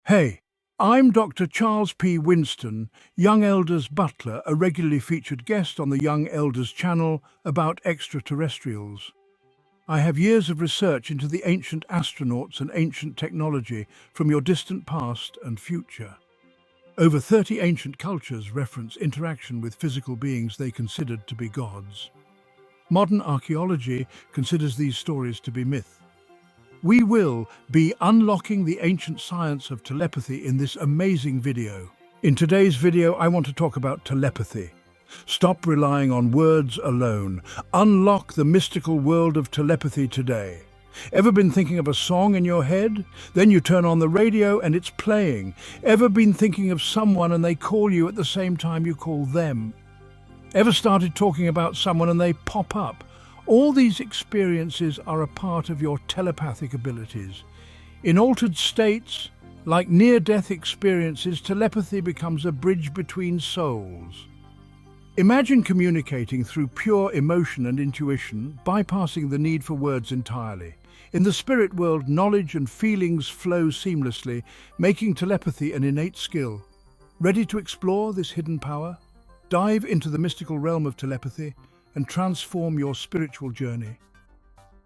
Hey, I'm Dr. Charles P. Winston, Young Elders Butler, a regularly featured guest on the Young Elders channel about extraterrestrials. I have years of research into the ancient astronauts and ancient technology from your distant past and future. Over 30 ancient cultures reference interaction with physical beings they considered to be gods. Modern archaeology considers these stories to be myth. We will be unlocking the ancient science of telepathy in this amazing video. In today's video, I want to talk about telepathy. Stop relying on words alone. Unlock the mystical world of telepathy today. Ever been thinking of a song in your head? Then you turn on the radio and it's playing. Ever been thinking of someone and they call you at the same time you call them? Ever started talking about someone and they pop up? All these experiences are a part of your telepathic abilities. In altered states, like near-death experiences, telepathy becomes a bridge between souls. Imagine communicating through pure emotion and intuition, bypassing the need for words entirely. In the spirit world, knowledge and feelings flow seamlessly, making telepathy an innate skill. Ready to explore this hidden power? Dive into the mystical realm of telepathy and transform your spiritual journey.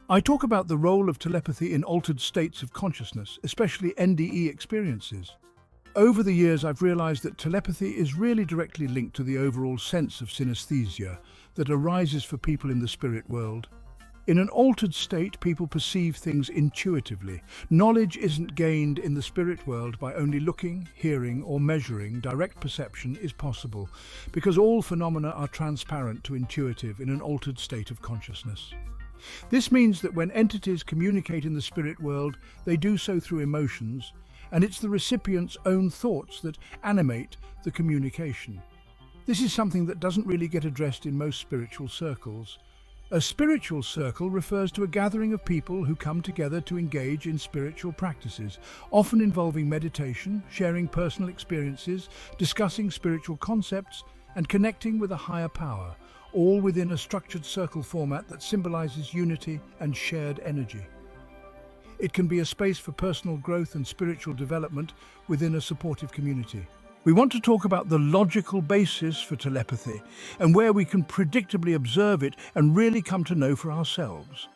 I talk about the role of telepathy in altered states of consciousness, especially NDE experiences. Over the years, I've realized that telepathy is really directly linked to the overall sense of synesthesia that arises for people in the spirit world. In an altered state, people perceive things intuitively. Knowledge isn't gained in the spirit world by only looking, hearing, or measuring. Direct perception is possible because all phenomena are transparent to intuitive in an altered state of consciousness. This means that when entities communicate in the spirit world, they do so through emotions, and it's the recipient's own thoughts that animate the communication. This is something that doesn't really get addressed in most spiritual circles. A spiritual circle refers to a gathering of people who come together to engage in spiritual practices, often involving meditation, sharing personal experiences, discussing spiritual concepts, and connecting with a higher power, all within a structured circle format that symbolizes unity and shared energy. It can be a space for personal growth and spiritual development within a supportive community. We want to talk about the logical basis for telepathy and where we can predictably observe it and really come to know for ourselves.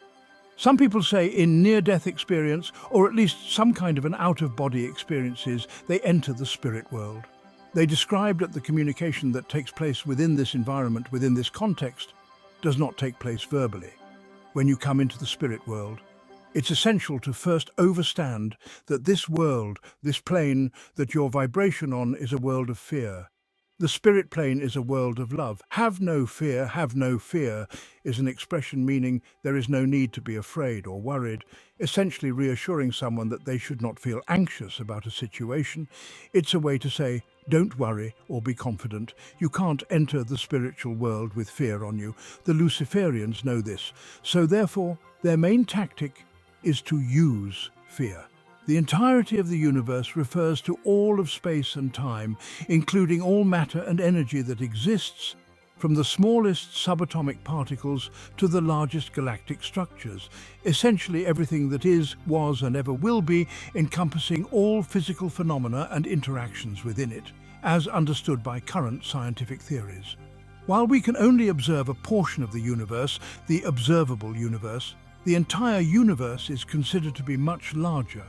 Some people say in near-death experience, or at least some kind of an out-of-body experiences, they enter the spirit world. They described that the communication that takes place within this environment, within this context, does not take place verbally. When you come into the spirit world, it's essential to first overstand that this world, this plane that your vibration on is a world of fear. The spirit plane is a world of love. Have no fear is an expression meaning there is no need to be afraid or worried, essentially reassuring someone that they should not feel anxious about a situation. It's a way to say, don't worry or be confident. You can't enter the spiritual world with fear on you. The Luciferians know this, so therefore their main tactic is to use fear. The entirety of the universe refers to all of space and time, including all matter and energy that exists, from the smallest subatomic particles to the largest galactic structures, essentially everything that is, was, and ever will be, encompassing all physical phenomena and interactions within it, as understood by current scientific theories. While we can only observe a portion of the universe, the observable universe, the entire universe is considered to be much larger,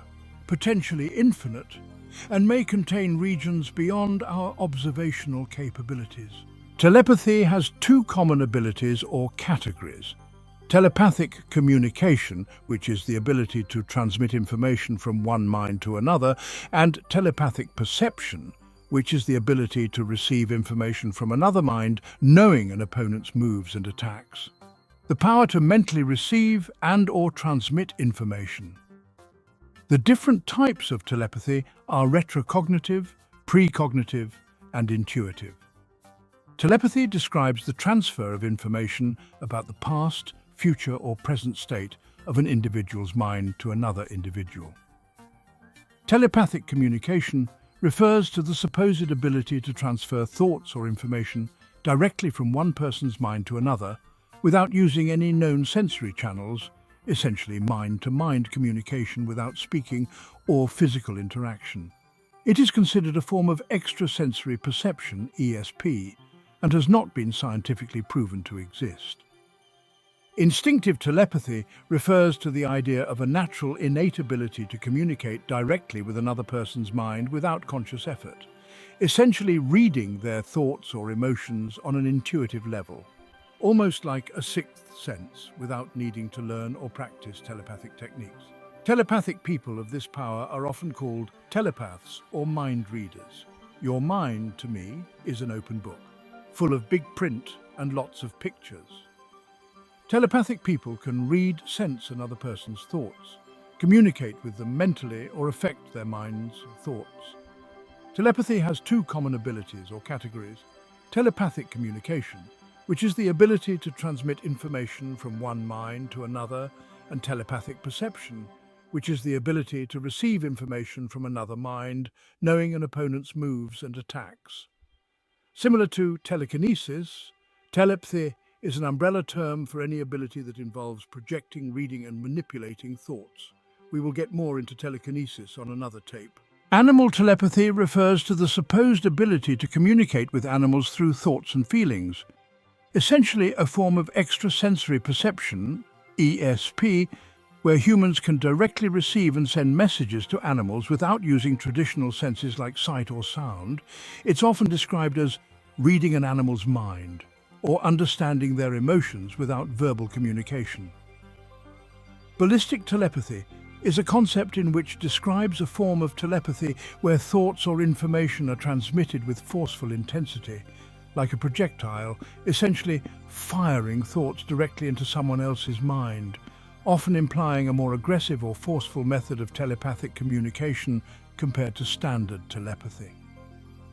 potentially infinite, and may contain regions beyond our observational capabilities. Telepathy has two common abilities or categories. Telepathic communication, which is the ability to transmit information from one mind to another, and telepathic perception, which is the ability to receive information from another mind, knowing an opponent's moves and attacks. The power to mentally receive and/or transmit information. The different types of telepathy are retrocognitive, precognitive, and intuitive. Telepathy describes the transfer of information about the past, future, or present state of an individual's mind to another individual. Telepathic communication refers to the supposed ability to transfer thoughts or information directly from one person's mind to another without using any known sensory channels, essentially mind-to-mind communication without speaking or physical interaction. It is considered a form of extrasensory perception, ESP, and has not been scientifically proven to exist. Instinctive telepathy refers to the idea of a natural innate ability to communicate directly with another person's mind without conscious effort, essentially reading their thoughts or emotions on an intuitive level, almost like a sixth sense without needing to learn or practice telepathic techniques. Telepathic people of this power are often called telepaths or mind readers. Your mind, to me, is an open book, full of big print and lots of pictures. Telepathic people can read, sense another person's thoughts, communicate with them mentally, or affect their mind's thoughts. Telepathy has two common abilities or categories: telepathic communication, which is the ability to transmit information from one mind to another, and telepathic perception, which is the ability to receive information from another mind, knowing an opponent's moves and attacks. Similar to telekinesis, telepathy is an umbrella term for any ability that involves projecting, reading, and manipulating thoughts. We will get more into telekinesis on another tape. Animal telepathy refers to the supposed ability to communicate with animals through thoughts and feelings, essentially a form of extrasensory perception, ESP, where humans can directly receive and send messages to animals without using traditional senses like sight or sound. It's often described as reading an animal's mind, or understanding their emotions without verbal communication. Ballistic telepathy is a concept in which describes a form of telepathy where thoughts or information are transmitted with forceful intensity, like a projectile, essentially firing thoughts directly into someone else's mind, often implying a more aggressive or forceful method of telepathic communication compared to standard telepathy.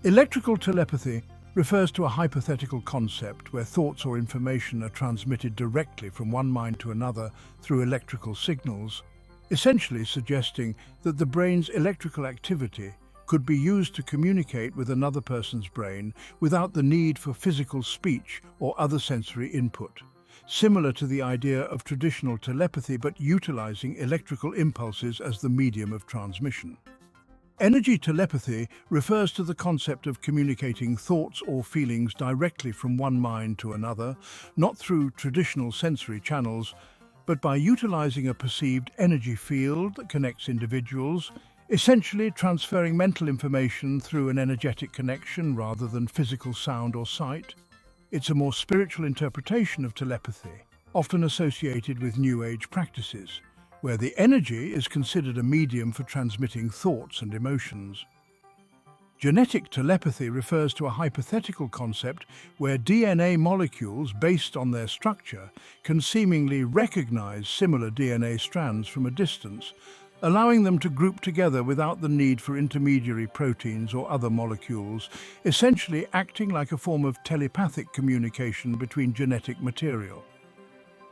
Electrical telepathy refers to a hypothetical concept where thoughts or information are transmitted directly from one mind to another through electrical signals, essentially suggesting that the brain's electrical activity could be used to communicate with another person's brain without the need for physical speech or other sensory input, similar to the idea of traditional telepathy but utilizing electrical impulses as the medium of transmission. Energy telepathy refers to the concept of communicating thoughts or feelings directly from one mind to another, not through traditional sensory channels, but by utilizing a perceived energy field that connects individuals, essentially transferring mental information through an energetic connection rather than physical sound or sight. It's a more spiritual interpretation of telepathy, often associated with New Age practices, where the energy is considered a medium for transmitting thoughts and emotions. Genetic telepathy refers to a hypothetical concept where DNA molecules, based on their structure, can seemingly recognize similar DNA strands from a distance, allowing them to group together without the need for intermediary proteins or other molecules, essentially acting like a form of telepathic communication between genetic material.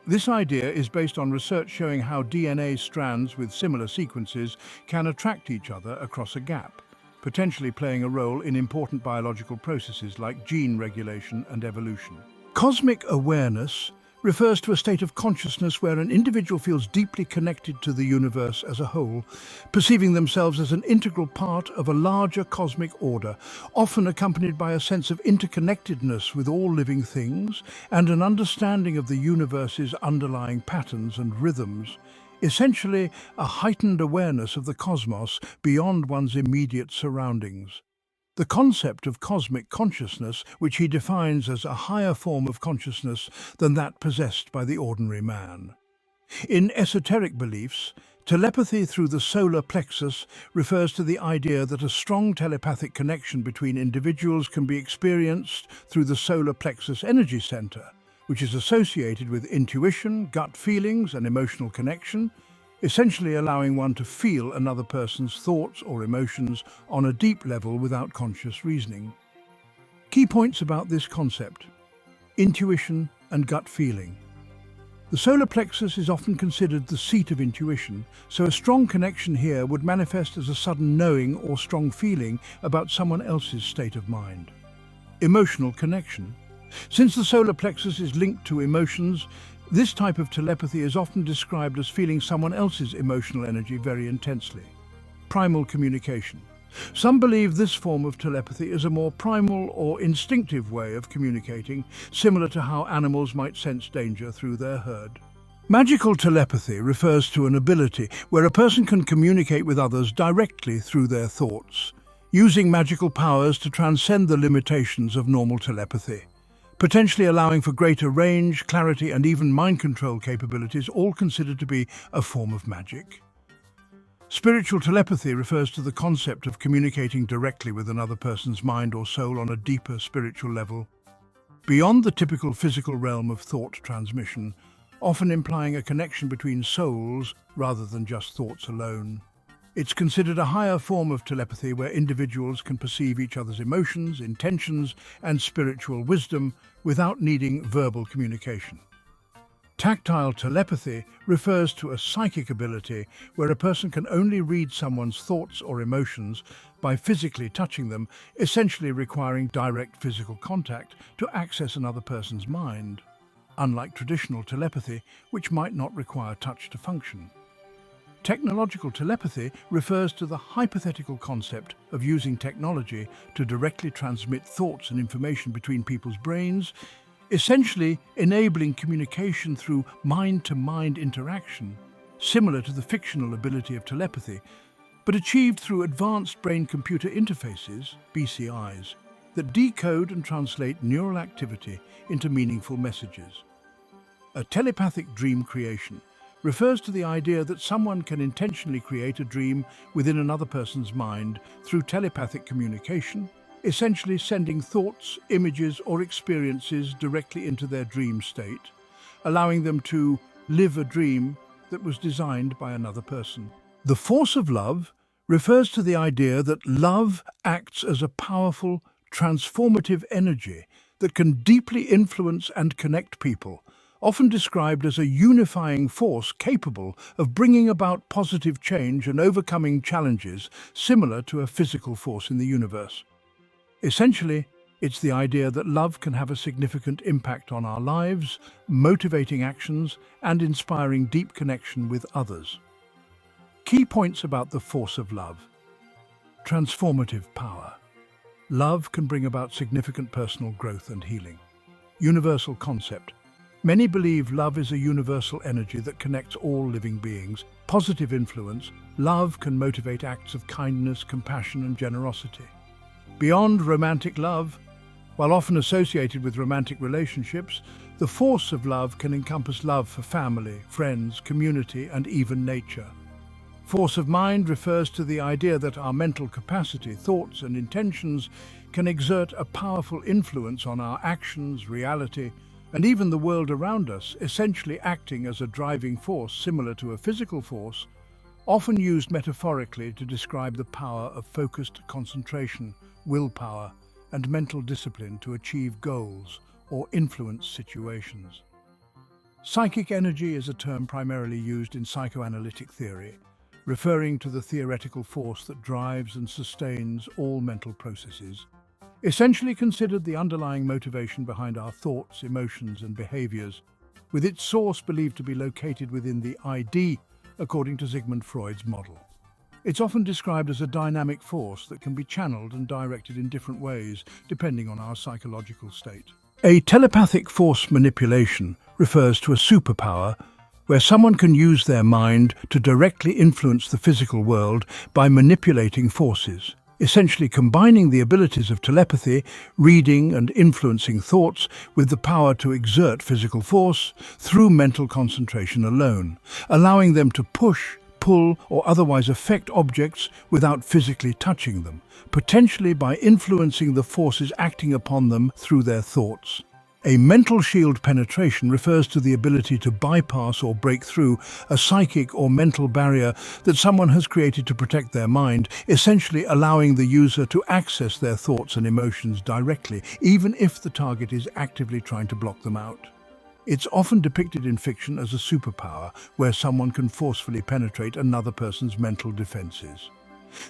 This idea is based on research showing how DNA strands with similar sequences can attract each other across a gap, potentially playing a role in important biological processes like gene regulation and evolution. Cosmic awareness refers to a state of consciousness where an individual feels deeply connected to the universe as a whole, perceiving themselves as an integral part of a larger cosmic order, often accompanied by a sense of interconnectedness with all living things and an understanding of the universe's underlying patterns and rhythms, essentially a heightened awareness of the cosmos beyond one's immediate surroundings. The concept of cosmic consciousness, which he defines as a higher form of consciousness than that possessed by the ordinary man. In esoteric beliefs, telepathy through the solar plexus refers to the idea that a strong telepathic connection between individuals can be experienced through the solar plexus energy center, which is associated with intuition, gut feelings, and emotional connection, essentially allowing one to feel another person's thoughts or emotions on a deep level without conscious reasoning. Key points about this concept: intuition and gut feeling. The solar plexus is often considered the seat of intuition, so a strong connection here would manifest as a sudden knowing or strong feeling about someone else's state of mind. Emotional connection. Since the solar plexus is linked to emotions, this type of telepathy is often described as feeling someone else's emotional energy very intensely. Primal communication. Some believe this form of telepathy is a more primal or instinctive way of communicating, similar to how animals might sense danger through their herd. Magical telepathy refers to an ability where a person can communicate with others directly through their thoughts, using magical powers to transcend the limitations of normal telepathy, potentially allowing for greater range, clarity, and even mind control capabilities, all considered to be a form of magic. Spiritual telepathy refers to the concept of communicating directly with another person's mind or soul on a deeper spiritual level, beyond the typical physical realm of thought transmission, often implying a connection between souls rather than just thoughts alone. It's considered a higher form of telepathy where individuals can perceive each other's emotions, intentions, and spiritual wisdom without needing verbal communication. Tactile telepathy refers to a psychic ability where a person can only read someone's thoughts or emotions by physically touching them, essentially requiring direct physical contact to access another person's mind, unlike traditional telepathy, which might not require touch to function. Technological telepathy refers to the hypothetical concept of using technology to directly transmit thoughts and information between people's brains, essentially enabling communication through mind-to-mind interaction, similar to the fictional ability of telepathy, but achieved through advanced brain-computer interfaces, BCIs, that decode and translate neural activity into meaningful messages. A telepathic dream creation refers to the idea that someone can intentionally create a dream within another person's mind through telepathic communication, essentially sending thoughts, images, or experiences directly into their dream state, allowing them to live a dream that was designed by another person. The force of love refers to the idea that love acts as a powerful, transformative energy that can deeply influence and connect people, often described as a unifying force capable of bringing about positive change and overcoming challenges similar to a physical force in the universe. Essentially, it's the idea that love can have a significant impact on our lives, motivating actions, and inspiring deep connection with others. Key points about the force of love. Transformative power. Love can bring about significant personal growth and healing. Universal concept. Many believe love is a universal energy that connects all living beings. Positive influence. Love can motivate acts of kindness, compassion, and generosity. Beyond romantic love, while often associated with romantic relationships, the force of love can encompass love for family, friends, community, and even nature. Force of mind refers to the idea that our mental capacity, thoughts, and intentions can exert a powerful influence on our actions, reality, and even the world around us, essentially acting as a driving force similar to a physical force, often used metaphorically to describe the power of focused concentration, willpower, and mental discipline to achieve goals or influence situations. Psychic energy is a term primarily used in psychoanalytic theory, referring to the theoretical force that drives and sustains all mental processes, essentially considered the underlying motivation behind our thoughts, emotions, and behaviors, with its source believed to be located within the ID, according to Sigmund Freud's model. It's often described as a dynamic force that can be channeled and directed in different ways, depending on our psychological state. A telepathic force manipulation refers to a superpower where someone can use their mind to directly influence the physical world by manipulating forces, essentially combining the abilities of telepathy, reading and influencing thoughts with the power to exert physical force through mental concentration alone, allowing them to push, pull, or otherwise affect objects without physically touching them, potentially by influencing the forces acting upon them through their thoughts. A mental shield penetration refers to the ability to bypass or break through a psychic or mental barrier that someone has created to protect their mind, essentially allowing the user to access their thoughts and emotions directly, even if the target is actively trying to block them out. It's often depicted in fiction as a superpower where someone can forcefully penetrate another person's mental defenses.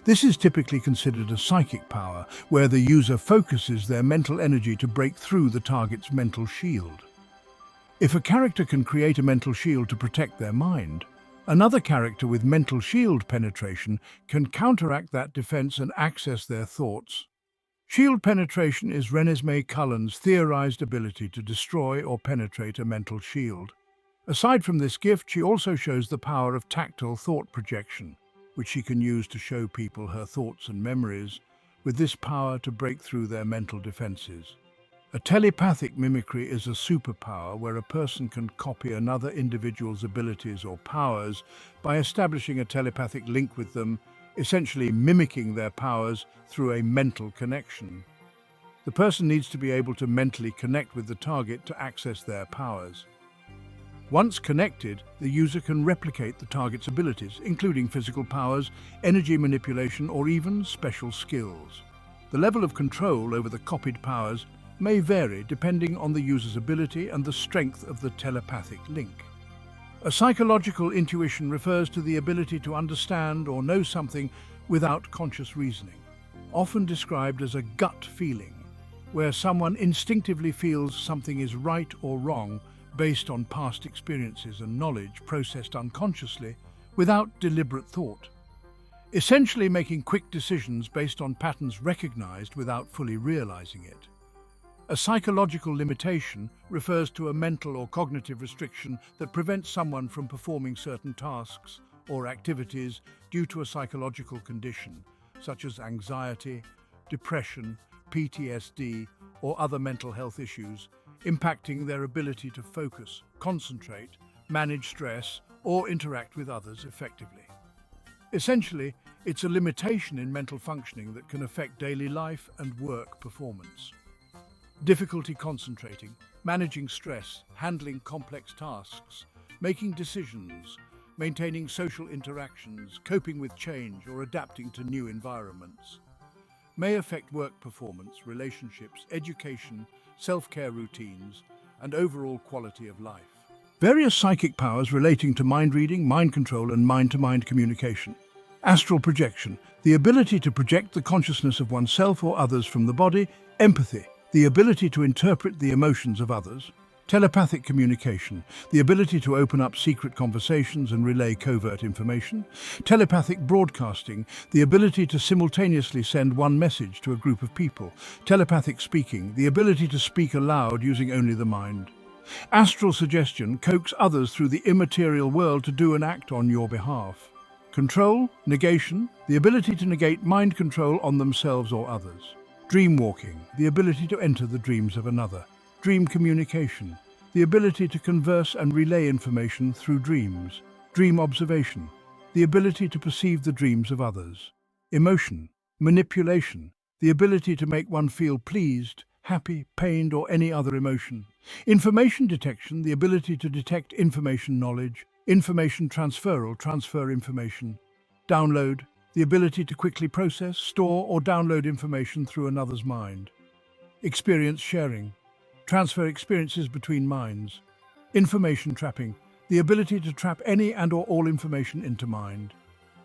This is typically considered a psychic power, where the user focuses their mental energy to break through the target's mental shield. If a character can create a mental shield to protect their mind, Another character with mental shield penetration can counteract that defense and access their thoughts. Shield penetration is Renesmee Cullen's theorized ability to destroy or penetrate a mental shield. Aside from this gift, she also shows the power of tactile thought projection, which she can use to show people her thoughts and memories, with this power to break through their mental defenses. A telepathic mimicry is a superpower where a person can copy another individual's abilities or powers by establishing a telepathic link with them, essentially mimicking their powers through a mental connection. The person needs to be able to mentally connect with the target to access their powers. Once connected, the user can replicate the target's abilities, including physical powers, energy manipulation, or even special skills. The level of control over the copied powers may vary depending on the user's ability and the strength of the telepathic link. A psychological intuition refers to the ability to understand or know something without conscious reasoning, often described as a gut feeling, where someone instinctively feels something is right or wrong based on past experiences and knowledge processed unconsciously without deliberate thought, essentially making quick decisions based on patterns recognized without fully realizing it. A psychological limitation refers to a mental or cognitive restriction that prevents someone from performing certain tasks or activities due to a psychological condition, such as anxiety, depression, PTSD, or other mental health issues, impacting their ability to focus, concentrate, manage stress, or interact with others effectively. Essentially, it's a limitation in mental functioning that can affect daily life and work performance. Difficulty concentrating, managing stress, handling complex tasks, making decisions, maintaining social interactions, coping with change, or adapting to new environments may affect work performance, relationships, education, self-care routines, and overall quality of life. Various psychic powers relating to mind reading, mind control, and mind-to-mind communication. Astral projection, the ability to project the consciousness of oneself or others from the body. Empathy, the ability to interpret the emotions of others. Telepathic communication, the ability to open up secret conversations and relay covert information. Telepathic broadcasting, the ability to simultaneously send one message to a group of people. Telepathic speaking, the ability to speak aloud using only the mind. Astral suggestion, coax others through the immaterial world to do and act on your behalf. Control, negation, the ability to negate mind control on themselves or others. Dream walking, the ability to enter the dreams of another. Dream communication, the ability to converse and relay information through dreams. Dream observation, the ability to perceive the dreams of others. Emotion, manipulation, the ability to make one feel pleased, happy, pained, or any other emotion. Information detection, the ability to detect information knowledge. Information transferal, transfer information. Download, the ability to quickly process, store, or download information through another's mind. Experience sharing, transfer experiences between minds. Information trapping, the ability to trap any and or all information into mind.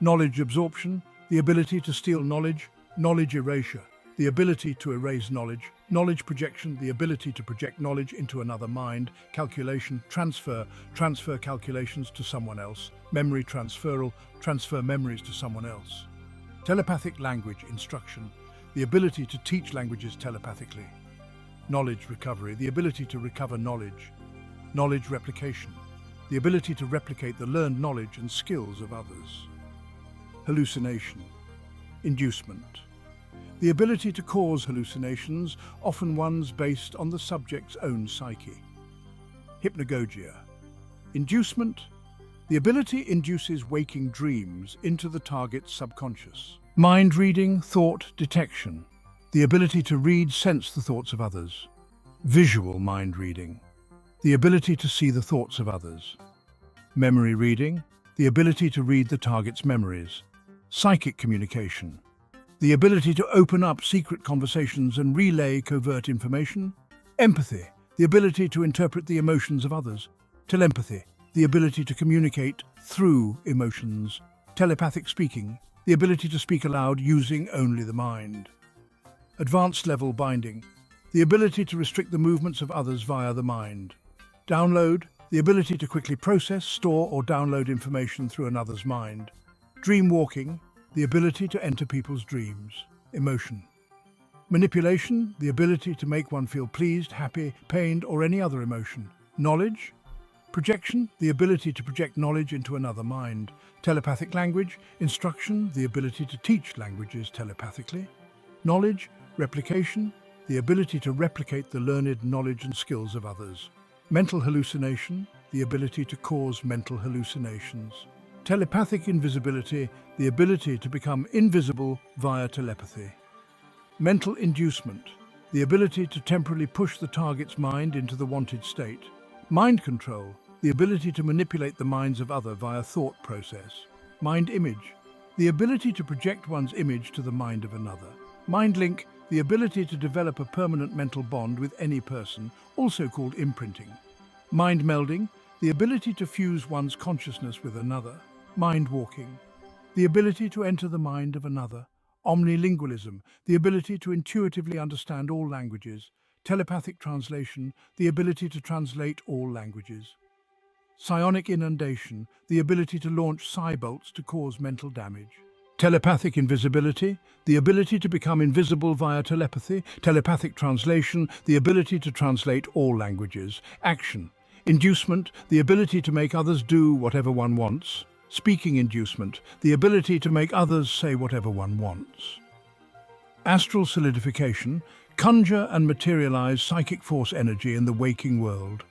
Knowledge absorption, the ability to steal knowledge. Knowledge erasure, the ability to erase knowledge. Knowledge projection, the ability to project knowledge into another mind. Calculation, transfer calculations to someone else. Memory transferal, transfer memories to someone else. Telepathic language instruction, the ability to teach languages telepathically. Knowledge recovery, the ability to recover knowledge. Knowledge replication, the ability to replicate the learned knowledge and skills of others. Hallucination, inducement, the ability to cause hallucinations, often ones based on the subject's own psyche. Hypnagogia, inducement, the ability induces waking dreams into the target's subconscious. Mind reading, thought detection, the ability to read, sense the thoughts of others. Visual mind reading, the ability to see the thoughts of others. Memory reading, the ability to read the target's memories. Psychic communication, the ability to open up secret conversations and relay covert information. Empathy, the ability to interpret the emotions of others. Telepathy, the ability to communicate through emotions. Telepathic speaking, the ability to speak aloud using only the mind. Advanced level binding, the ability to restrict the movements of others via the mind. Download, the ability to quickly process, store, or download information through another's mind. Dream walking, the ability to enter people's dreams. Emotion. Manipulation, the ability to make one feel pleased, happy, pained, or any other emotion. Knowledge. Projection, the ability to project knowledge into another mind. Telepathic language, instruction, the ability to teach languages telepathically. Knowledge, replication, the ability to replicate the learned knowledge and skills of others. Mental hallucination, the ability to cause mental hallucinations. Telepathic invisibility, the ability to become invisible via telepathy. Mental inducement, the ability to temporarily push the target's mind into the wanted state. Mind control, the ability to manipulate the minds of others via thought process. Mind image, the ability to project one's image to the mind of another. Mind link, the ability to develop a permanent mental bond with any person, also called imprinting. Mind melding, the ability to fuse one's consciousness with another. Mind walking, the ability to enter the mind of another. Omnilingualism, the ability to intuitively understand all languages. Telepathic translation, the ability to translate all languages. Psionic inundation, the ability to launch psi bolts to cause mental damage. Telepathic invisibility, the ability to become invisible via telepathy. Telepathic translation, the ability to translate all languages. Action. Inducement, the ability to make others do whatever one wants. Speaking inducement, the ability to make others say whatever one wants. Astral solidification, conjure and materialize psychic force energy in the waking world.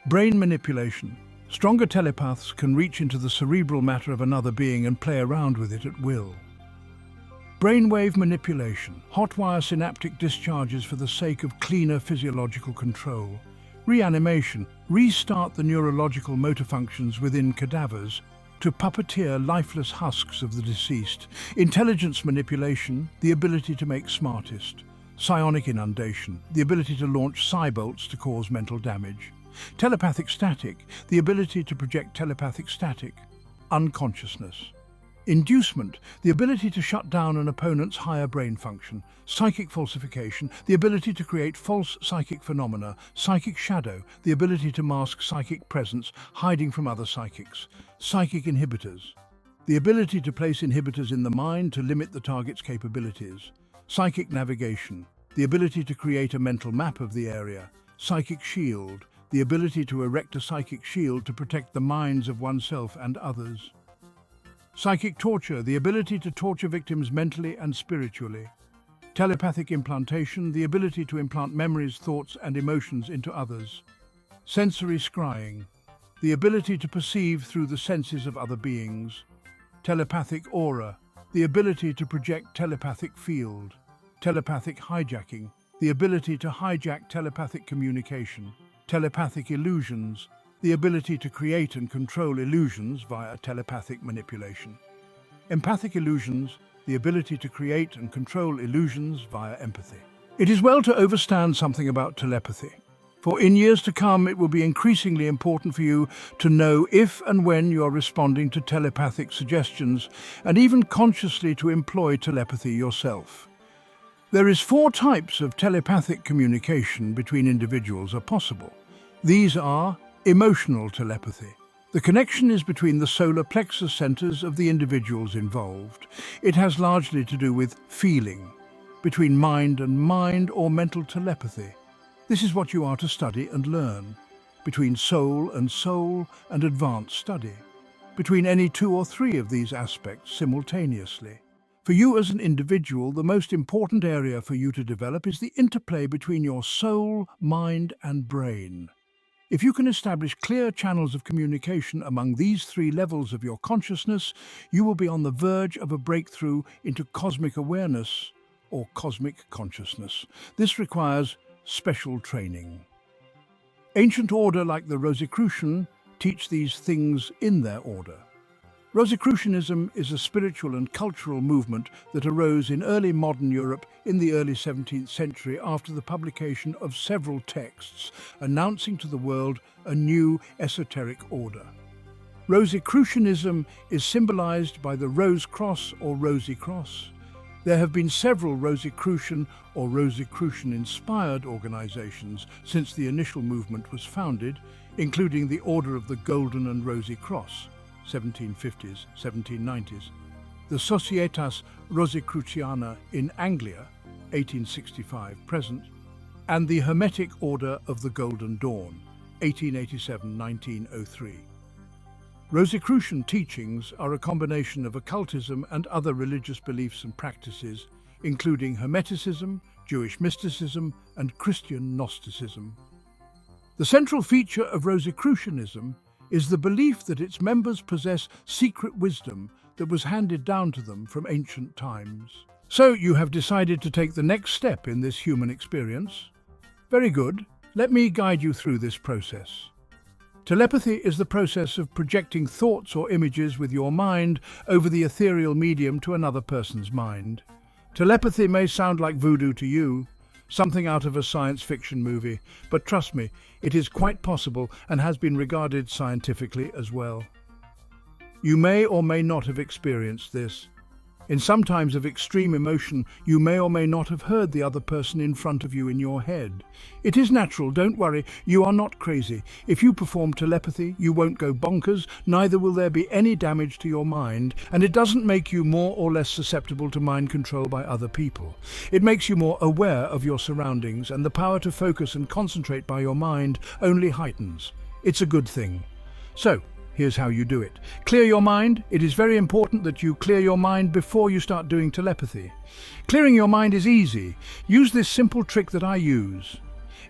Brain manipulation, stronger telepaths can reach into the cerebral matter of another being and play around with it at will. Brainwave manipulation, hotwire synaptic discharges for the sake of cleaner physiological control. Reanimation, restart the neurological motor functions within cadavers to puppeteer lifeless husks of the deceased. Intelligence manipulation, the ability to make smartest. Psionic inundation, the ability to launch psi bolts to cause mental damage. Telepathic static, the ability to project telepathic static. Unconsciousness. Inducement, the ability to shut down an opponent's higher brain function. Psychic falsification, the ability to create false psychic phenomena. Psychic shadow, the ability to mask psychic presence, hiding from other psychics. Psychic inhibitors, the ability to place inhibitors in the mind to limit the target's capabilities. Psychic navigation, the ability to create a mental map of the area. Psychic shield, the ability to erect a psychic shield to protect the minds of oneself and others. Psychic torture, the ability to torture victims mentally and spiritually. Telepathic implantation, the ability to implant memories, thoughts, and emotions into others. Sensory scrying, the ability to perceive through the senses of other beings. Telepathic aura, the ability to project telepathic field. Telepathic hijacking, the ability to hijack telepathic communication. Telepathic illusions, the ability to create and control illusions via telepathic manipulation. Empathic illusions, the ability to create and control illusions via empathy. It is well to understand something about telepathy, for in years to come it will be increasingly important for you to know if and when you are responding to telepathic suggestions, and even consciously to employ telepathy yourself. There is 4 types of telepathic communication between individuals are possible. These are emotional telepathy. The connection is between the solar plexus centers of the individuals involved. It has largely to do with feeling, between mind and mind or mental telepathy. This is what you are to study and learn, between soul and advanced study, between any 2 or 3 of these aspects simultaneously. For you as an individual, the most important area for you to develop is the interplay between your soul, mind, and brain. If you can establish clear channels of communication among these 3 levels of your consciousness, you will be on the verge of a breakthrough into cosmic awareness or cosmic consciousness. This requires special training. Ancient order like the Rosicrucian teach these things in their order. Rosicrucianism is a spiritual and cultural movement that arose in early modern Europe in the early 17th century after the publication of several texts announcing to the world a new esoteric order. Rosicrucianism is symbolized by the Rose Cross or Rosy Cross. There have been several Rosicrucian or Rosicrucian-inspired organizations since the initial movement was founded including the Order of the Golden and Rosy Cross, 1750s, 1790s, the Societas Rosicruciana in Anglia, 1865 present, and the Hermetic Order of the Golden Dawn, 1887-1903. Rosicrucian teachings are a combination of occultism and other religious beliefs and practices, including Hermeticism, Jewish mysticism, and Christian Gnosticism. The central feature of Rosicrucianism is the belief that its members possess secret wisdom that was handed down to them from ancient times. So you have decided to take the next step in this human experience? Very good. Let me guide you through this process. Telepathy is the process of projecting thoughts or images with your mind over the ethereal medium to another person's mind. Telepathy may sound like voodoo to you, something out of a science fiction movie, but trust me, it is quite possible and has been regarded scientifically as well. You may or may not have experienced this. In some times of extreme emotion, you may or may not have heard the other person in front of you in your head. It is natural, don't worry, you are not crazy. If you perform telepathy, you won't go bonkers, neither will there be any damage to your mind, and it doesn't make you more or less susceptible to mind control by other people. It makes you more aware of your surroundings, and the power to focus and concentrate by your mind only heightens. It's a good thing. So, here's how you do it. Clear your mind. It is very important that you clear your mind before you start doing telepathy. Clearing your mind is easy. Use this simple trick that I use.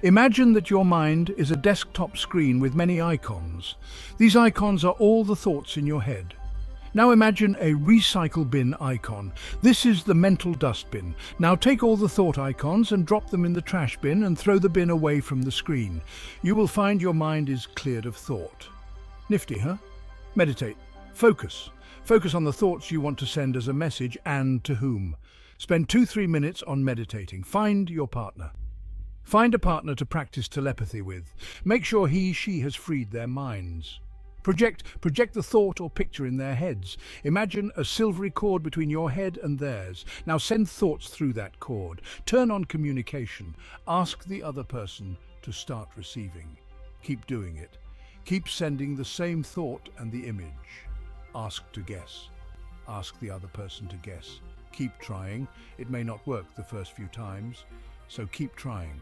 Imagine that your mind is a desktop screen with many icons. These icons are all the thoughts in your head. Now imagine a recycle bin icon. This is the mental dustbin. Now take all the thought icons and drop them in the trash bin and throw the bin away from the screen. You will find your mind is cleared of thought. Nifty, huh? Meditate. Focus. Focus on the thoughts you want to send as a message and to whom. Spend 2-3 minutes on meditating. Find your partner. Find a partner to practice telepathy with. Make sure he/she has freed their minds. Project the thought or picture in their heads. Imagine a silvery cord between your head and theirs. Now send thoughts through that cord. Turn on communication. Ask the other person to start receiving. Keep doing it. Keep sending the same thought and the image. Ask to guess. Ask the other person to guess. Keep trying. It may not work the first few times, so keep trying.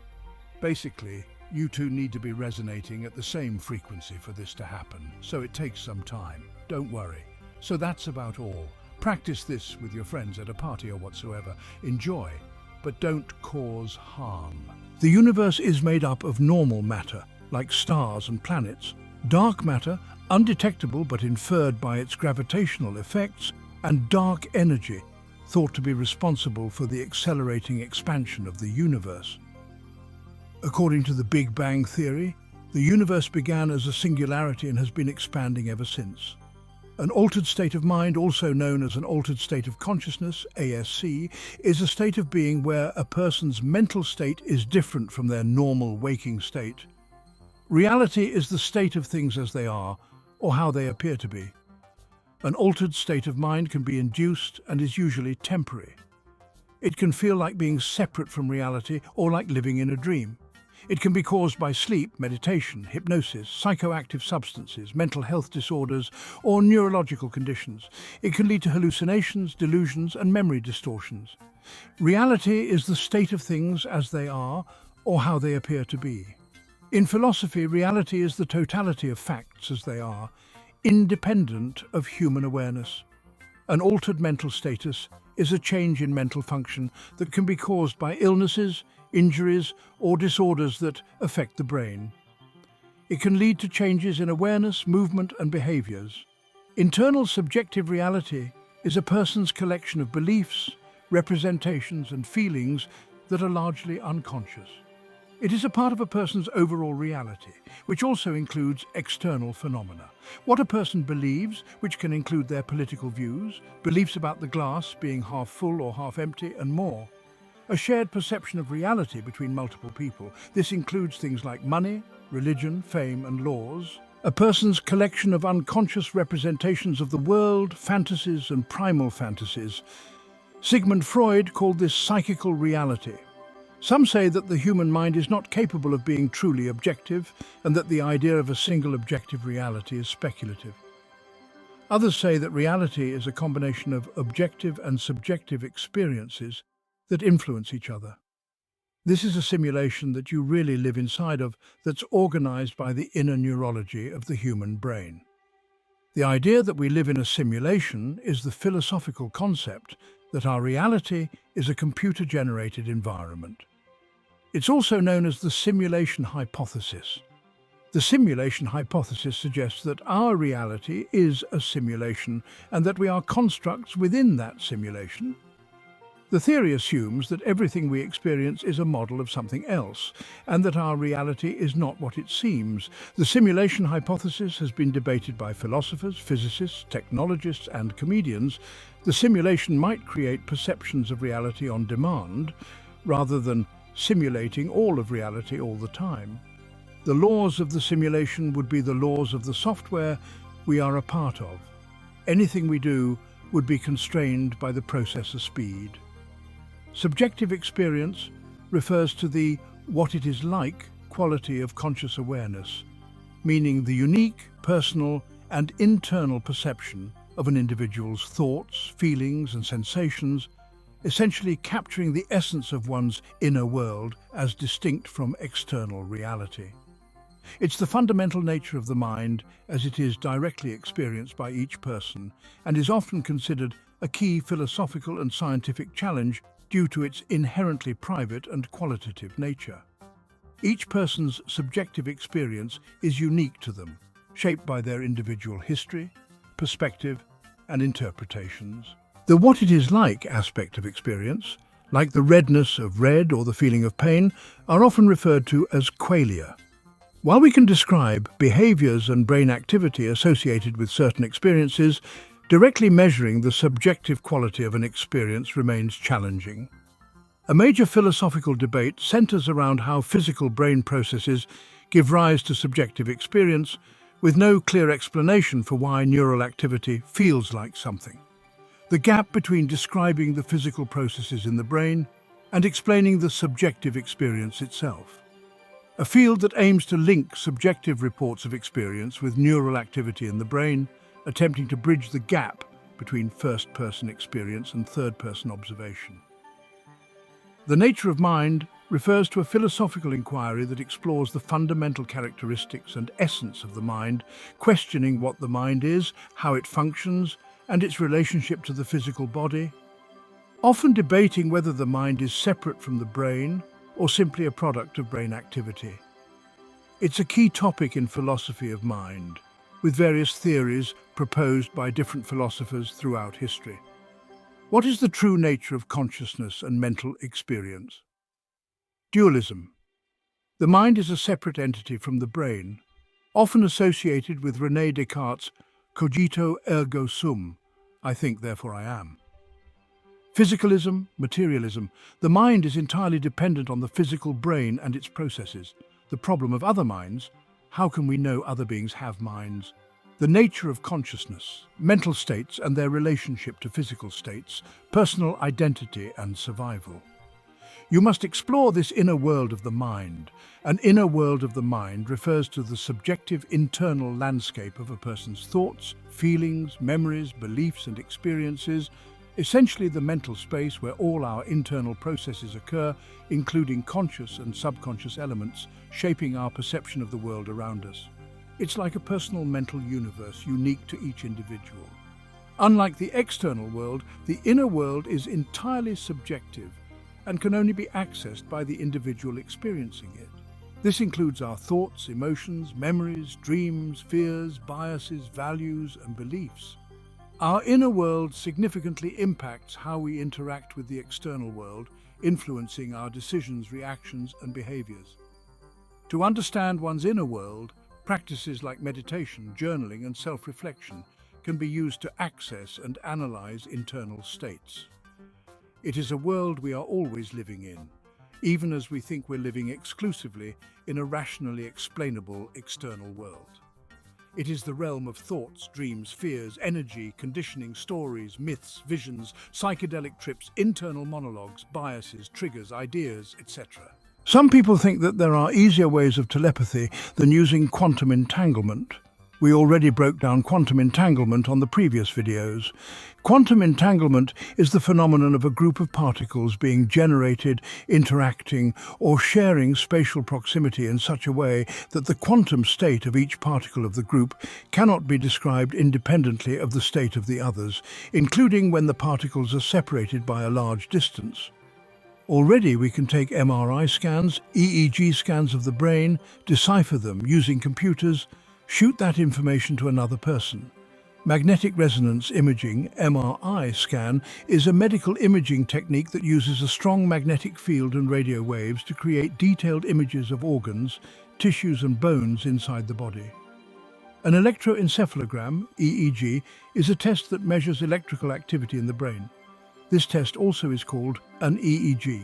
Basically, you two need to be resonating at the same frequency for this to happen, so it takes some time. Don't worry. So that's about all. Practice this with your friends at a party or whatsoever. Enjoy, but don't cause harm. The universe is made up of normal matter, like stars and planets. Dark matter, undetectable but inferred by its gravitational effects, and dark energy, thought to be responsible for the accelerating expansion of the universe. According to the Big Bang theory, the universe began as a singularity and has been expanding ever since. An altered state of mind, also known as an altered state of consciousness, ASC, is a state of being where a person's mental state is different from their normal waking state. Reality is the state of things as they are, or how they appear to be. An altered state of mind can be induced and is usually temporary. It can feel like being separate from reality or like living in a dream. It can be caused by sleep, meditation, hypnosis, psychoactive substances, mental health disorders, or neurological conditions. It can lead to hallucinations, delusions, and memory distortions. Reality is the state of things as they are, or how they appear to be. In philosophy, reality is the totality of facts as they are, independent of human awareness. An altered mental status is a change in mental function that can be caused by illnesses, injuries, or disorders that affect the brain. It can lead to changes in awareness, movement, and behaviors. Internal subjective reality is a person's collection of beliefs, representations, and feelings that are largely unconscious. It is a part of a person's overall reality, which also includes external phenomena. What a person believes, which can include their political views, beliefs about the glass being half full or half empty, and more. A shared perception of reality between multiple people. This includes things like money, religion, fame, and laws. A person's collection of unconscious representations of the world, fantasies, and primal fantasies. Sigmund Freud called this psychical reality. Some say that the human mind is not capable of being truly objective and that the idea of a single objective reality is speculative. Others say that reality is a combination of objective and subjective experiences that influence each other. This is a simulation that you really live inside of, that's organized by the inner neurology of the human brain. The idea that we live in a simulation is the philosophical concept that our reality is a computer-generated environment. It's also known as the simulation hypothesis. The simulation hypothesis suggests that our reality is a simulation and that we are constructs within that simulation. The theory assumes that everything we experience is a model of something else, and that our reality is not what it seems. The simulation hypothesis has been debated by philosophers, physicists, technologists, and comedians. The simulation might create perceptions of reality on demand, rather than simulating all of reality all the time. The laws of the simulation would be the laws of the software we are a part of. Anything we do would be constrained by the processor speed. Subjective experience refers to the what it is like quality of conscious awareness, meaning the unique, personal, and internal perception of an individual's thoughts, feelings, and sensations, essentially capturing the essence of one's inner world as distinct from external reality. It's the fundamental nature of the mind as it is directly experienced by each person and is often considered a key philosophical and scientific challenge due to its inherently private and qualitative nature. Each person's subjective experience is unique to them, shaped by their individual history, perspective, and interpretations. The what it is like aspect of experience, like the redness of red or the feeling of pain, are often referred to as qualia. While we can describe behaviors and brain activity associated with certain experiences, directly measuring the subjective quality of an experience remains challenging. A major philosophical debate centers around how physical brain processes give rise to subjective experience, with no clear explanation for why neural activity feels like something. The gap between describing the physical processes in the brain and explaining the subjective experience itself. A field that aims to link subjective reports of experience with neural activity in the brain, attempting to bridge the gap between first-person experience and third-person observation. The nature of mind refers to a philosophical inquiry that explores the fundamental characteristics and essence of the mind, questioning what the mind is, how it functions, and its relationship to the physical body, often debating whether the mind is separate from the brain or simply a product of brain activity. It's a key topic in philosophy of mind, with various theories proposed by different philosophers throughout history. What is the true nature of consciousness and mental experience? Dualism. The mind is a separate entity from the brain, often associated with René Descartes' cogito ergo sum, I think therefore I am. Physicalism, materialism. The mind is entirely dependent on the physical brain and its processes. The problem of other minds: how can we know other beings have minds? The nature of consciousness, mental states and their relationship to physical states, personal identity and survival. You must explore this inner world of the mind. An inner world of the mind refers to the subjective internal landscape of a person's thoughts, feelings, memories, beliefs and experiences, essentially the mental space where all our internal processes occur, including conscious and subconscious elements, shaping our perception of the world around us. It's like a personal mental universe unique to each individual. Unlike the external world, the inner world is entirely subjective and can only be accessed by the individual experiencing it. This includes our thoughts, emotions, memories, dreams, fears, biases, values, and beliefs. Our inner world significantly impacts how we interact with the external world, influencing our decisions, reactions, and behaviors. To understand one's inner world, practices like meditation, journaling, and self-reflection can be used to access and analyze internal states. It is a world we are always living in, even as we think we're living exclusively in a rationally explainable external world. It is the realm of thoughts, dreams, fears, energy, conditioning, stories, myths, visions, psychedelic trips, internal monologues, biases, triggers, ideas, etc. Some people think that there are easier ways of telepathy than using quantum entanglement. We already broke down quantum entanglement on the previous videos. Quantum entanglement is the phenomenon of a group of particles being generated, interacting, or sharing spatial proximity in such a way that the quantum state of each particle of the group cannot be described independently of the state of the others, including when the particles are separated by a large distance. Already we can take MRI scans, EEG scans of the brain, decipher them using computers, shoot that information to another person. Magnetic resonance imaging, MRI scan, is a medical imaging technique that uses a strong magnetic field and radio waves to create detailed images of organs, tissues and bones inside the body. An electroencephalogram, EEG, is a test that measures electrical activity in the brain. This test also is called an EEG.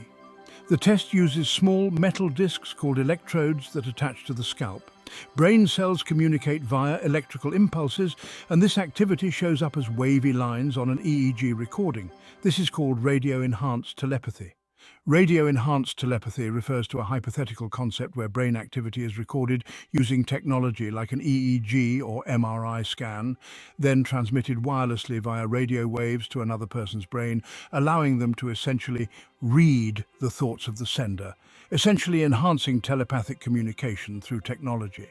The test uses small metal discs called electrodes that attach to the scalp. Brain cells communicate via electrical impulses, and this activity shows up as wavy lines on an EEG recording. This is called radio-enhanced telepathy. Radio-enhanced telepathy refers to a hypothetical concept where brain activity is recorded using technology like an EEG or MRI scan, then transmitted wirelessly via radio waves to another person's brain, allowing them to essentially read the thoughts of the sender, essentially enhancing telepathic communication through technology.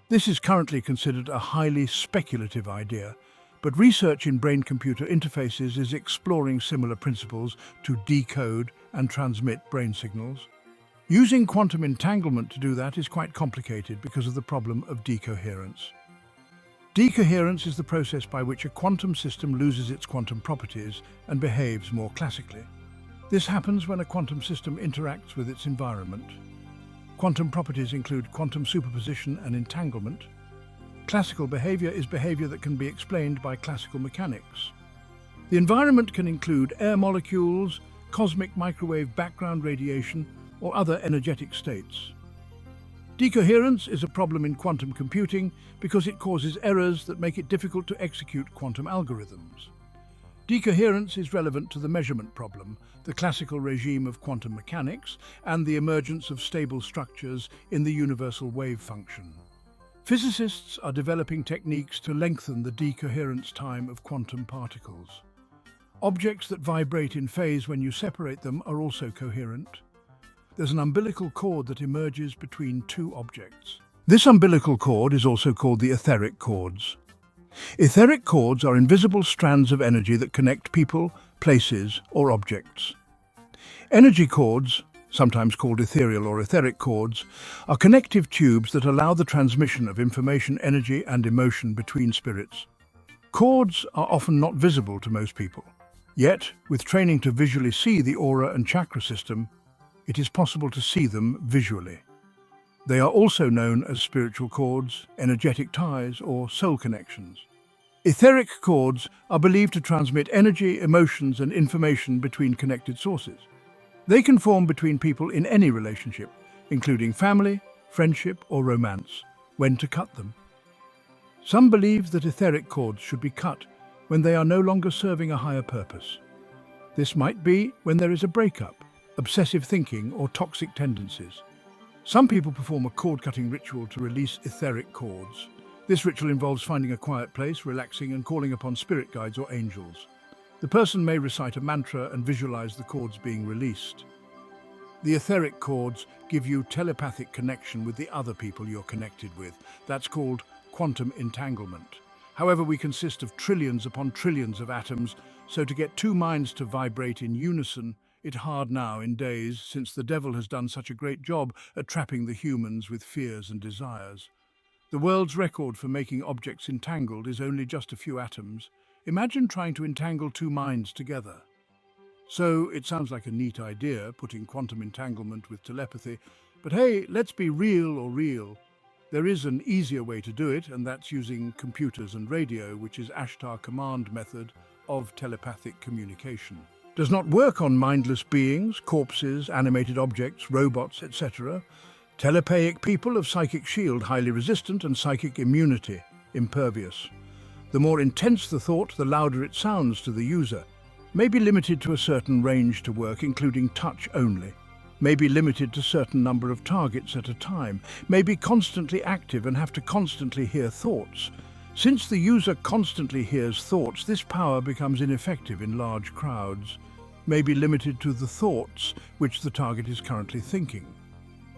This is currently considered a highly speculative idea, but research in brain-computer interfaces is exploring similar principles to decode and transmit brain signals. Using quantum entanglement to do that is quite complicated because of the problem of decoherence. Decoherence is the process by which a quantum system loses its quantum properties and behaves more classically. This happens when a quantum system interacts with its environment. Quantum properties include quantum superposition and entanglement. Classical behavior is behavior that can be explained by classical mechanics. The environment can include air molecules, cosmic microwave background radiation, or other energetic states. Decoherence is a problem in quantum computing because it causes errors that make it difficult to execute quantum algorithms. Decoherence is relevant to the measurement problem, the classical regime of quantum mechanics, and the emergence of stable structures in the universal wave function. Physicists are developing techniques to lengthen the decoherence time of quantum particles. Objects that vibrate in phase when you separate them are also coherent. There's an umbilical cord that emerges between two objects. This umbilical cord is also called the etheric cords. Etheric cords are invisible strands of energy that connect people, places, or objects. Energy cords, sometimes called ethereal or etheric cords, are connective tubes that allow the transmission of information, energy, and emotion between spirits. Cords are often not visible to most people. Yet, with training to visually see the aura and chakra system, it is possible to see them visually. They are also known as spiritual cords, energetic ties, or soul connections. Etheric cords are believed to transmit energy, emotions, and information between connected sources. They can form between people in any relationship, including family, friendship, or romance, when to cut them. Some believe that etheric cords should be cut when they are no longer serving a higher purpose. This might be when there is a breakup, obsessive thinking, or toxic tendencies. Some people perform a cord-cutting ritual to release etheric cords. This ritual involves finding a quiet place, relaxing, and calling upon spirit guides or angels. The person may recite a mantra and visualize the cords being released. The etheric cords give you telepathic connection with the other people you're connected with. That's called quantum entanglement. However, we consist of trillions upon trillions of atoms, so to get two minds to vibrate in unison, it's hard now in days since the devil has done such a great job at trapping the humans with fears and desires. The world's record for making objects entangled is only just a few atoms. Imagine trying to entangle two minds together. So it sounds like a neat idea, putting quantum entanglement with telepathy, but hey, let's be real. There is an easier way to do it, and that's using computers and radio, which is Ashtar command method of telepathic communication. Does not work on mindless beings, corpses, animated objects, robots, etc. Telepathic people of psychic shield, highly resistant, and psychic immunity. impervious. The more intense the thought, the louder it sounds to the user. May be limited to a certain range to work, including touch only. May be limited to a certain number of targets at a time. May be constantly active and have to constantly hear thoughts. Since the user constantly hears thoughts, this power becomes ineffective in large crowds. May be limited to the thoughts which the target is currently thinking.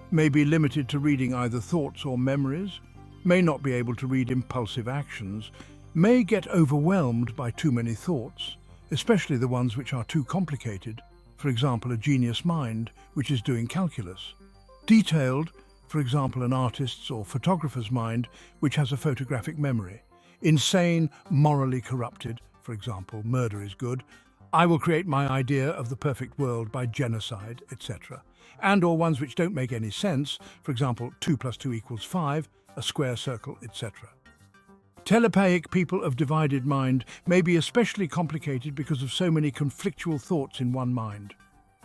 May be limited to reading either thoughts or memories. May not be able to read impulsive actions. May get overwhelmed by too many thoughts, especially the ones which are too complicated. For example, a genius mind which is doing calculus. Detailed, for example, an artist's or photographer's mind which has a photographic memory. Insane, morally corrupted, for example, murder is good. I will create my idea of the perfect world by genocide, etc. And or ones which don't make any sense, for example, 2 + 2 = 5, a square circle, etc. Telepathic people of divided mind may be especially complicated because of so many conflictual thoughts in one mind.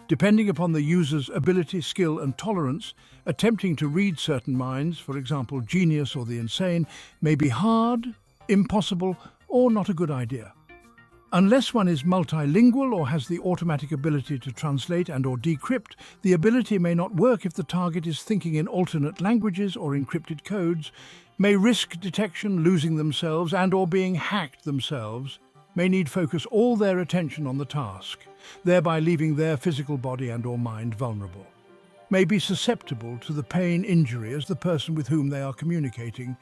Depending upon the user's ability, skill and tolerance, attempting to read certain minds, for example genius or the insane, may be hard, impossible or not a good idea. Unless one is multilingual or has the automatic ability to translate and or decrypt, the ability may not work if the target is thinking in alternate languages or encrypted codes, may risk detection, losing themselves and or being hacked themselves, may need focus all their attention on the task, thereby leaving their physical body and or mind vulnerable. May be susceptible to the pain, injury as the person with whom they are communicating.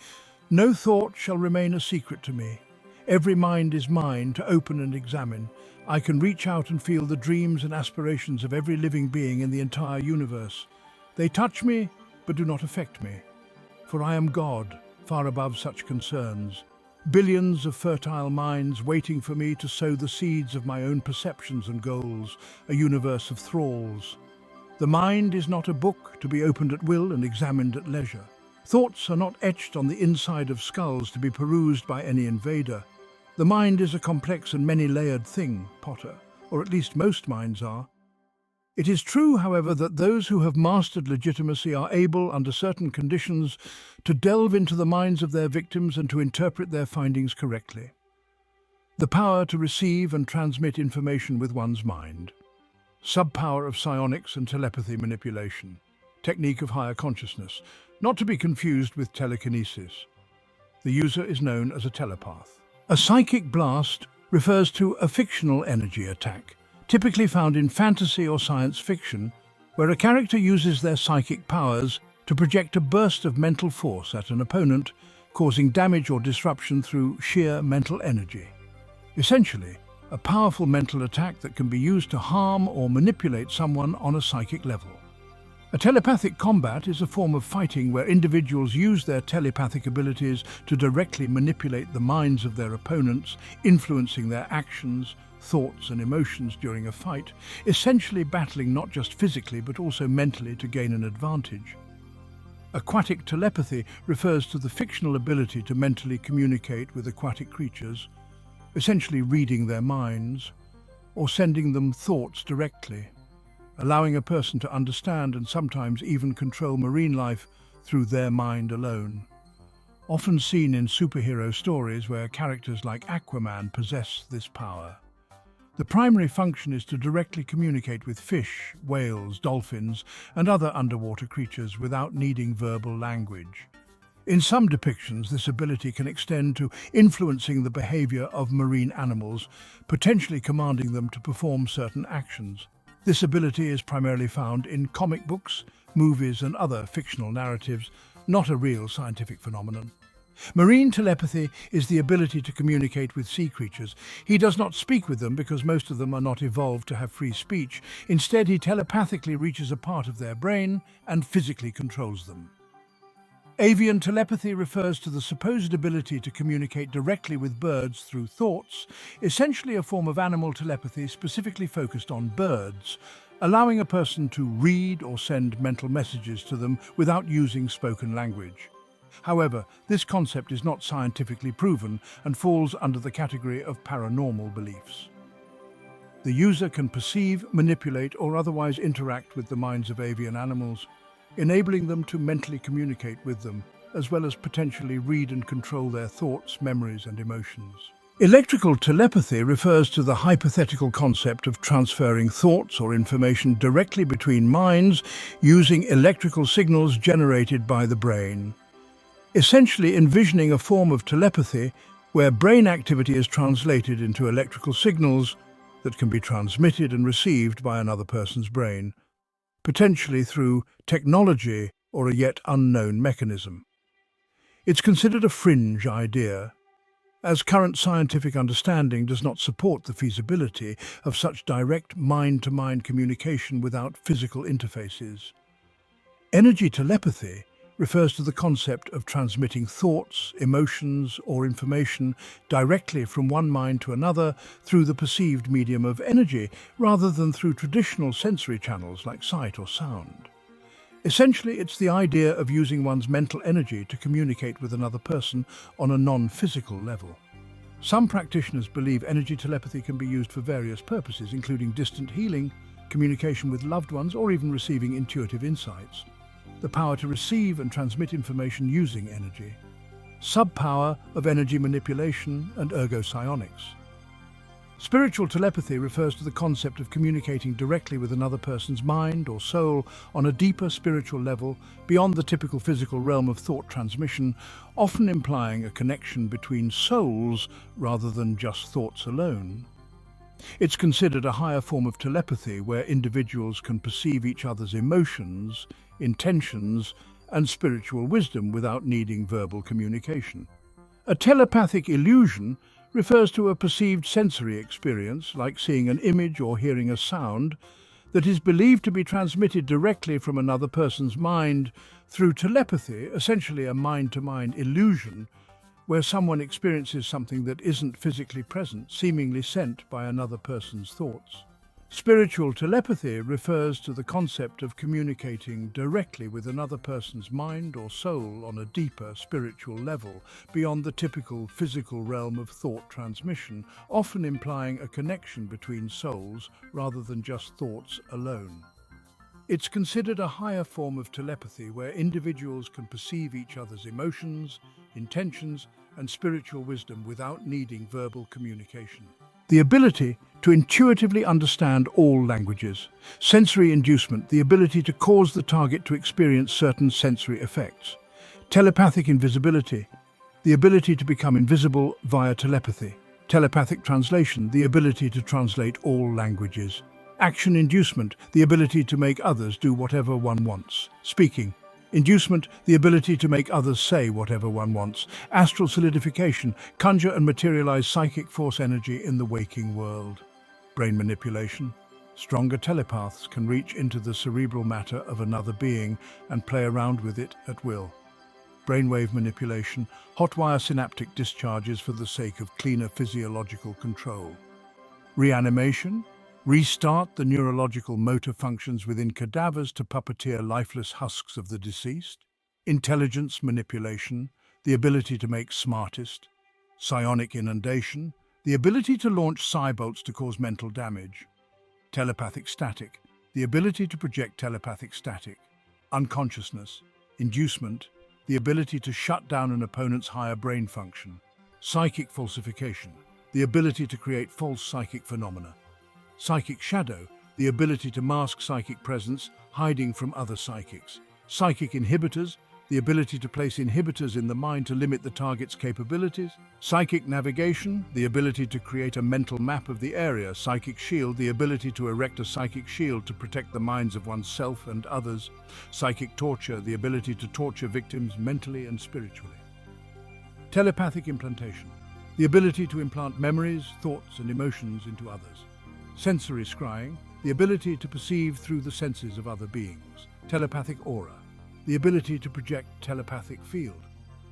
No thought shall remain a secret to me. Every mind is mine to open and examine. I can reach out and feel the dreams and aspirations of every living being in the entire universe. They touch me, but do not affect me. For I am God, far above such concerns. Billions of fertile minds waiting for me to sow the seeds of my own perceptions and goals, a universe of thralls. The mind is not a book to be opened at will and examined at leisure. Thoughts are not etched on the inside of skulls to be perused by any invader. The mind is a complex and many-layered thing, Potter, or at least most minds are. It is true, however, that those who have mastered legitimacy are able, under certain conditions, to delve into the minds of their victims and to interpret their findings correctly. The power to receive and transmit information with one's mind. Subpower of psionics and telepathy manipulation. Technique of higher consciousness, not to be confused with telekinesis. The user is known as a telepath. A psychic blast refers to a fictional energy attack, typically found in fantasy or science fiction, where a character uses their psychic powers to project a burst of mental force at an opponent, causing damage or disruption through sheer mental energy. Essentially, a powerful mental attack that can be used to harm or manipulate someone on a psychic level. A telepathic combat is a form of fighting where individuals use their telepathic abilities to directly manipulate the minds of their opponents, influencing their actions, thoughts and emotions during a fight, essentially battling not just physically but also mentally to gain an advantage. Aquatic telepathy refers to the fictional ability to mentally communicate with aquatic creatures, essentially reading their minds or sending them thoughts directly, allowing a person to understand and sometimes even control marine life through their mind alone. Often seen in superhero stories where characters like Aquaman possess this power. The primary function is to directly communicate with fish, whales, dolphins, and other underwater creatures without needing verbal language. In some depictions, this ability can extend to influencing the behavior of marine animals, potentially commanding them to perform certain actions. This ability is primarily found in comic books, movies, and other fictional narratives, not a real scientific phenomenon. Marine telepathy is the ability to communicate with sea creatures. He does not speak with them because most of them are not evolved to have free speech. Instead, he telepathically reaches a part of their brain and physically controls them. Avian telepathy refers to the supposed ability to communicate directly with birds through thoughts, essentially a form of animal telepathy specifically focused on birds, allowing a person to read or send mental messages to them without using spoken language. However, this concept is not scientifically proven and falls under the category of paranormal beliefs. The user can perceive, manipulate, or otherwise interact with the minds of avian animals, enabling them to mentally communicate with them, as well as potentially read and control their thoughts, memories, and emotions. Electrical telepathy refers to the hypothetical concept of transferring thoughts or information directly between minds using electrical signals generated by the brain. Essentially envisioning a form of telepathy where brain activity is translated into electrical signals that can be transmitted and received by another person's brain, potentially through technology or a yet unknown mechanism. It's considered a fringe idea, as current scientific understanding does not support the feasibility of such direct mind-to-mind communication without physical interfaces. Energy telepathy refers to the concept of transmitting thoughts, emotions, or information directly from one mind to another through the perceived medium of energy, rather than through traditional sensory channels like sight or sound. Essentially, it's the idea of using one's mental energy to communicate with another person on a non-physical level. Some practitioners believe energy telepathy can be used for various purposes, including distant healing, communication with loved ones, or even receiving intuitive insights. The power to receive and transmit information using energy. Subpower of energy manipulation and ergo-psionics. Spiritual telepathy refers to the concept of communicating directly with another person's mind or soul on a deeper spiritual level beyond the typical physical realm of thought transmission, often implying a connection between souls rather than just thoughts alone. It's considered a higher form of telepathy where individuals can perceive each other's emotions, intentions, and spiritual wisdom without needing verbal communication. A telepathic illusion refers to a perceived sensory experience, like seeing an image or hearing a sound, that is believed to be transmitted directly from another person's mind through telepathy, essentially a mind-to-mind illusion, where someone experiences something that isn't physically present, seemingly sent by another person's thoughts. Spiritual telepathy refers to the concept of communicating directly with another person's mind or soul on a deeper spiritual level, beyond the typical physical realm of thought transmission, often implying a connection between souls rather than just thoughts alone. It's considered a higher form of telepathy where individuals can perceive each other's emotions, intentions, and spiritual wisdom without needing verbal communication. The ability to intuitively understand all languages. Sensory inducement, the ability to cause the target to experience certain sensory effects. Telepathic invisibility, the ability to become invisible via telepathy. Telepathic translation, the ability to translate all languages. Action inducement, the ability to make others do whatever one wants. Speaking. Inducement, the ability to make others say whatever one wants. Astral solidification, conjure and materialize psychic force energy in the waking world. Brain manipulation. Stronger telepaths can reach into the cerebral matter of another being and play around with it at will. Brainwave manipulation, hotwire synaptic discharges for the sake of cleaner physiological control. Reanimation, restart the neurological motor functions within cadavers to puppeteer lifeless husks of the deceased. Intelligence manipulation, the ability to make smartest. Psionic inundation, the ability to launch psi-bolts to cause mental damage. Telepathic static, the ability to project telepathic static. Unconsciousness, inducement, the ability to shut down an opponent's higher brain function. Psychic falsification, the ability to create false psychic phenomena. Psychic shadow, the ability to mask psychic presence, hiding from other psychics. Psychic inhibitors, the ability to place inhibitors in the mind to limit the target's capabilities. Psychic navigation, the ability to create a mental map of the area. Psychic shield, the ability to erect a psychic shield to protect the minds of oneself and others. Psychic torture, the ability to torture victims mentally and spiritually. Telepathic implantation, the ability to implant memories, thoughts, and emotions into others. Sensory scrying, the ability to perceive through the senses of other beings. Telepathic aura, the ability to project telepathic field.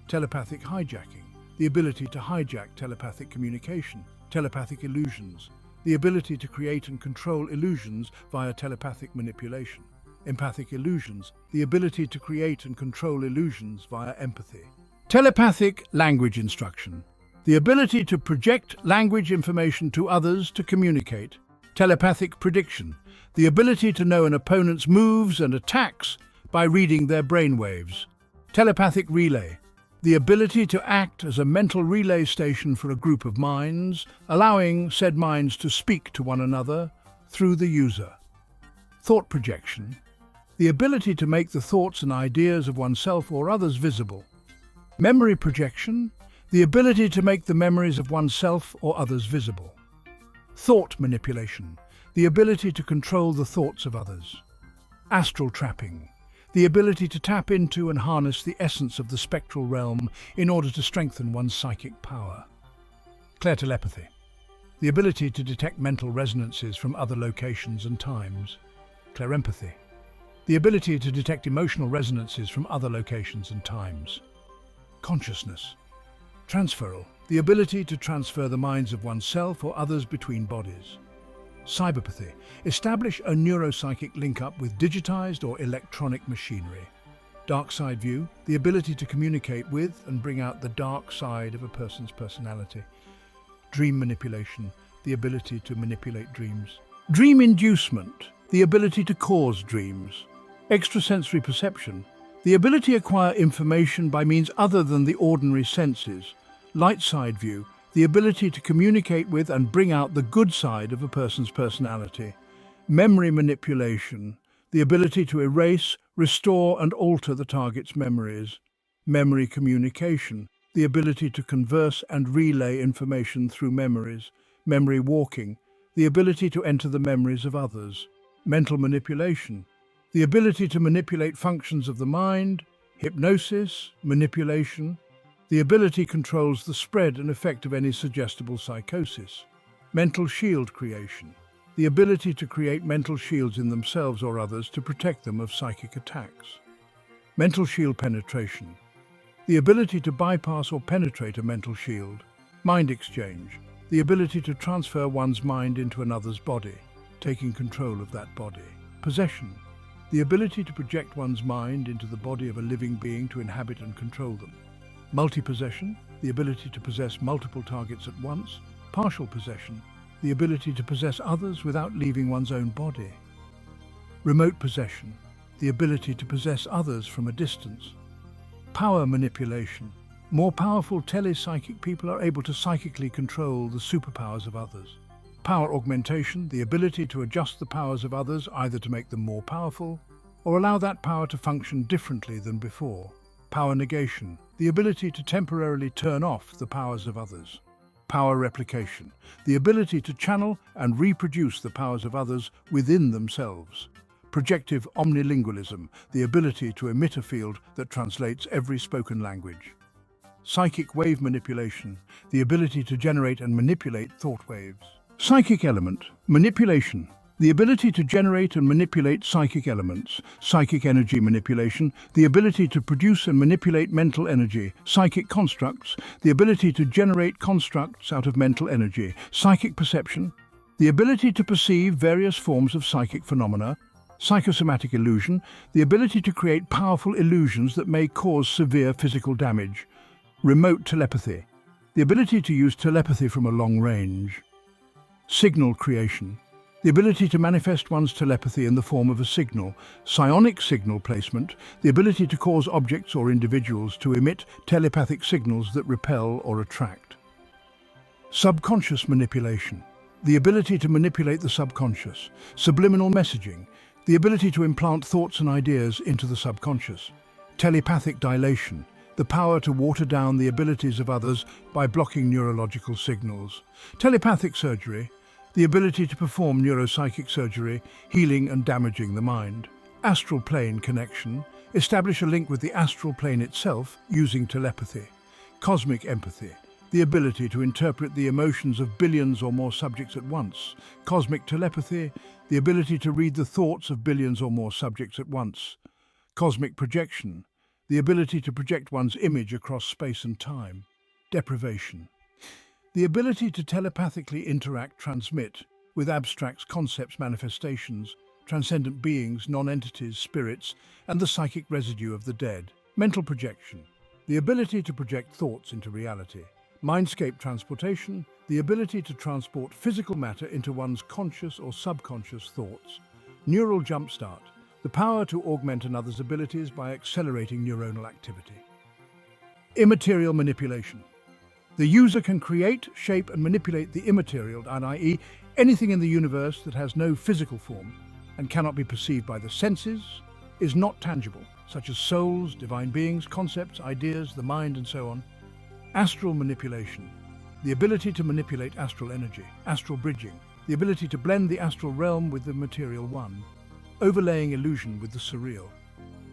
Telepathic hijacking, the ability to hijack telepathic communication. Telepathic illusions, the ability to create and control illusions via telepathic manipulation. Empathic illusions, the ability to create and control illusions via empathy. Telepathic language instruction, the ability to project language information to others to communicate. Telepathic prediction, the ability to know an opponent's moves and attacks by reading their brainwaves. Telepathic relay, the ability to act as a mental relay station for a group of minds, allowing said minds to speak to one another through the user. Thought projection, the ability to make the thoughts and ideas of oneself or others visible. Memory projection, the ability to make the memories of oneself or others visible. Thought manipulation, the ability to control the thoughts of others. Astral trapping, the ability to tap into and harness the essence of the spectral realm in order to strengthen one's psychic power. Telepathy, the ability to detect mental resonances from other locations and times. Empathy, the ability to detect emotional resonances from other locations and times. Consciousness. Transferal, the ability to transfer the minds of oneself or others between bodies. Cyberpathy, establish a neuropsychic link-up with digitized or electronic machinery. Dark side view, the ability to communicate with and bring out the dark side of a person's personality. Dream manipulation, the ability to manipulate dreams. Dream inducement, the ability to cause dreams. Extrasensory perception, the ability to acquire information by means other than the ordinary senses. Light side view, the ability to communicate with and bring out the good side of a person's personality. Memory manipulation, the ability to erase, restore and alter the target's memories. Memory communication, the ability to converse and relay information through memories. Memory walking, the ability to enter the memories of others. Mental manipulation, the ability to manipulate functions of the mind. Hypnosis, manipulation, the ability controls the spread and effect of any suggestible psychosis. Mental shield creation, the ability to create mental shields in themselves or others to protect them of psychic attacks. Mental shield penetration, the ability to bypass or penetrate a mental shield. Mind exchange, the ability to transfer one's mind into another's body, taking control of that body. Possession, the ability to project one's mind into the body of a living being to inhabit and control them. Multi-possession, the ability to possess multiple targets at once. Partial possession, the ability to possess others without leaving one's own body. Remote possession, the ability to possess others from a distance. Power manipulation, more powerful telepsychic people are able to psychically control the superpowers of others. Power augmentation, the ability to adjust the powers of others either to make them more powerful or allow that power to function differently than before. Power negation, the ability to temporarily turn off the powers of others. Power replication, the ability to channel and reproduce the powers of others within themselves. Projective omnilingualism, the ability to emit a field that translates every spoken language. Psychic wave manipulation, the ability to generate and manipulate thought waves. Psychic element, manipulation, the ability to generate and manipulate psychic elements. Psychic energy manipulation, the ability to produce and manipulate mental energy. Psychic constructs, the ability to generate constructs out of mental energy. Psychic perception, the ability to perceive various forms of psychic phenomena. Psychosomatic illusion, the ability to create powerful illusions that may cause severe physical damage. Remote telepathy, the ability to use telepathy from a long range. Signal creation, the ability to manifest one's telepathy in the form of a signal. Psionic signal placement, the ability to cause objects or individuals to emit telepathic signals that repel or attract. Subconscious manipulation, the ability to manipulate the subconscious. Subliminal messaging, the ability to implant thoughts and ideas into the subconscious. Telepathic dilation, the power to water down the abilities of others by blocking neurological signals. Telepathic surgery, the ability to perform neuropsychic surgery, healing and damaging the mind. Astral plane connection, establish a link with the astral plane itself using telepathy. Cosmic empathy, the ability to interpret the emotions of billions or more subjects at once. Cosmic telepathy, the ability to read the thoughts of billions or more subjects at once. Cosmic projection, the ability to project one's image across space and time. Deprivation, the ability to telepathically interact, transmit, with abstracts, concepts, manifestations, transcendent beings, non-entities, spirits, and the psychic residue of the dead. Mental projection, the ability to project thoughts into reality. Mindscape transportation, the ability to transport physical matter into one's conscious or subconscious thoughts. Neural jumpstart, The power to augment another's abilities by accelerating neuronal activity. Immaterial manipulation. The user can create, shape, and manipulate the immaterial, i.e., anything in the universe that has no physical form and cannot be perceived by the senses, is not tangible, such as souls, divine beings, concepts, ideas, the mind, and so on. Astral manipulation. The ability to manipulate astral energy, astral bridging, the ability to blend the astral realm with the material one, overlaying illusion with the surreal.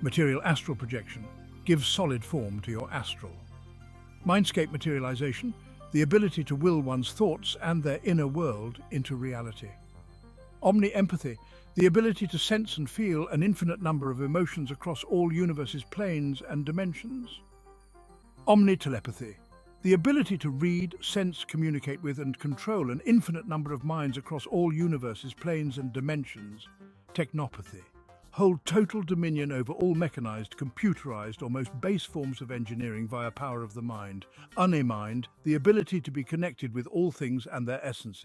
Material astral projection gives solid form to your astral. Mindscape materialization, the ability to will one's thoughts and their inner world into reality. Omni-empathy, the ability to sense and feel an infinite number of emotions across all universes, planes, and dimensions. Omni-telepathy, the ability to read, sense, communicate with, and control an infinite number of minds across all universes, planes, and dimensions. Technopathy, hold total dominion over all mechanized, computerized, or most base forms of engineering via power of the mind. Unemind, the ability to be connected with all things and their essences.